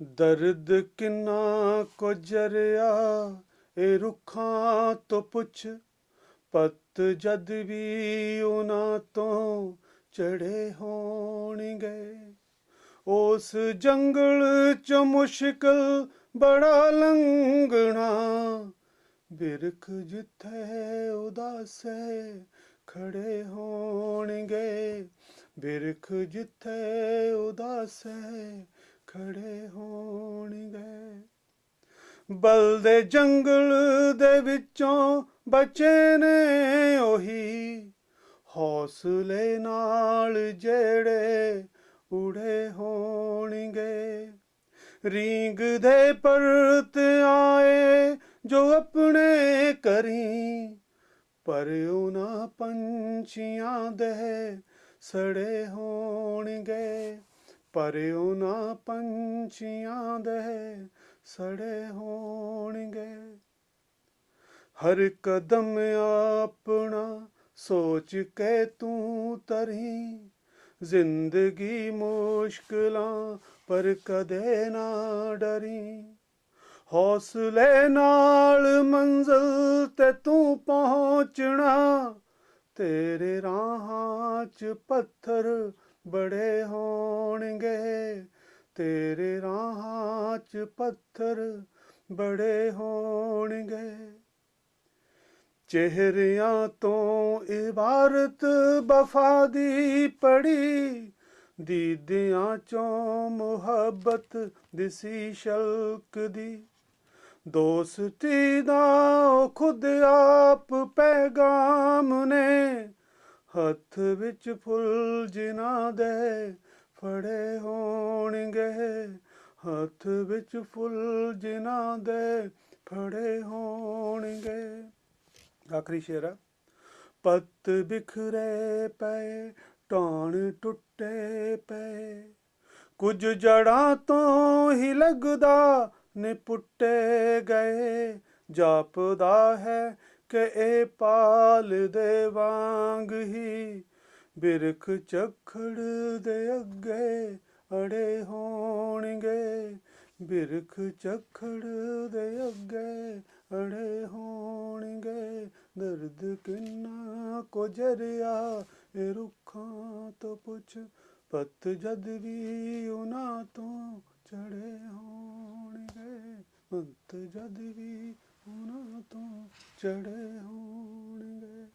ਦਰਦ ਕਿੰਨਾ ਕੋ ਜਰਿਆ ਇਹ ਰੁੱਖਾਂ ਤੋਂ ਪੁੱਛ, ਪੱਤ ਜਦ ਵੀ ਉਹਨਾਂ ਤੋਂ ਚੜੇ ਹੋਣਗੇ। ਉਸ ਜੰਗਲ ਚੋਂ ਮੁਸ਼ਕਿਲ ਬੜਾ ਲੰਘਣਾ, ਬਿਰਖ ਜਿੱਥੇ ਉਦਾਸੇ ਖੜੇ ਹੋਣਗੇ, ਬਿਰਖ ਜਿੱਥੇ ਉਦਾਸੇ ਖੜੇ ਹੋਣਗੇ। ਬਲਦੇ ਜੰਗਲ ਦੇ ਵਿੱਚੋਂ ਬਚੇ ਨੇ ਉਹੀ, ਹੌਸਲੇ ਨਾਲ ਜਿਹੜੇ ਉੜੇ ਹੋਣਗੇ। ਰੀਂਗਦੇ ਪਰਤ ਆਏ ਜੋ ਆਪਣੇ ਕਰੀਂ, ਪਰ ਉਹਨਾਂ ਪੰਛੀਆਂ ਦੇ ਸੜੇ ਹੋਣਗੇ, ਪਰ ਉਹਨਾਂ ਪੰਛੀਆਂ ਦੇ ਸੜੇ ਹੋਣਗੇ। ਹਰ ਕਦਮ ਆਪਣਾ ਸੋਚ ਕੇ ਤੂੰ ਤਰੀ, ਜ਼ਿੰਦਗੀ ਮੁਸ਼ਕਿਲਾਂ ਪਰ ਕਦੇ ਨਾ ਡਰੀ। ਹੌਸਲੇ ਨਾਲ ਮੰਜ਼ਿਲ ਤੇ ਤੂੰ ਪਹੁੰਚਣਾ, ਤੇਰੇ ਰਾਹਾਂ 'ਚ ਪੱਥਰ ਬੜੇ ਹੋਣਗੇ, ਤੇਰੇ ਰਾਹਾਂ 'ਚ ਪੱਥਰ ਬੜੇ ਹੋਣਗੇ। ਚਿਹਰਿਆਂ ਤੋਂ ਇਬਾਰਤ ਵਫਾ ਦੀ ਪੜੀ, ਦੀਦਿਆਂ ਚੋਂ ਮੁਹੱਬਤ ਦਿਸੀ ਸ਼ਲਕਦੀ। ਦੋਸਤੀ ਦਾ ਉਹ ਖੁਦ ਆਪ ਪੈਗਾਮ ਨੇ, ਹੱਥ ਵਿੱਚ ਫੁੱਲ ਜਿਨ੍ਹਾਂ ਦੇ ਫੜੇ ਹੋਣਗੇ, ਹੱਥ ਵਿੱਚ ਫੁੱਲ ਜਿਨ੍ਹਾਂ ਦੇ ਫੜੇ ਹੋਣਗੇ। ਆਖਰੀ ਸ਼ੇਰ ਆ। ਪੱਤ ਬਿਖਰੇ ਪਏ, ਟਾਣ ਟੁੱਟੇ ਪਏ, ਕੁਝ ਜੜਾਂ ਤੋਂ ਹੀ ਲੱਗਦਾ ਨੇ ਪੁੱਟੇ ਗਏ। ਜਾਪਦਾ ਹੈ ਕਿ ਇਹ ਪਾਲ ਦੇ ਵਾਂਗ ਹੀ, ਬਿਰਖ ਝੱਖੜ ਦੇ ਅੱਗੇ ਅੜੇ ਹੋਣਗੇ, ਬਿਰਖ ਝੱਖੜ ਦੇ ਅੱਗੇ ਅੜੇ ਹੋਣਗੇ। ਦਰਦ ਕਿੰਨਾ ਕੁ ਜਰਿਆ ਇਹ ਰੁੱਖਾਂ ਤੋਂ ਪੁੱਛ, ਪੱਤ ਜਦ ਵੀ ਉਹਨਾਂ ਤੋਂ ਚੜੇ ਹੋਣਗੇ, ਪੱਤ ਜਦ ਵੀ ਉਹਨਾਂ ਤੋਂ ਚੜੇ ਹੋਣਗੇ।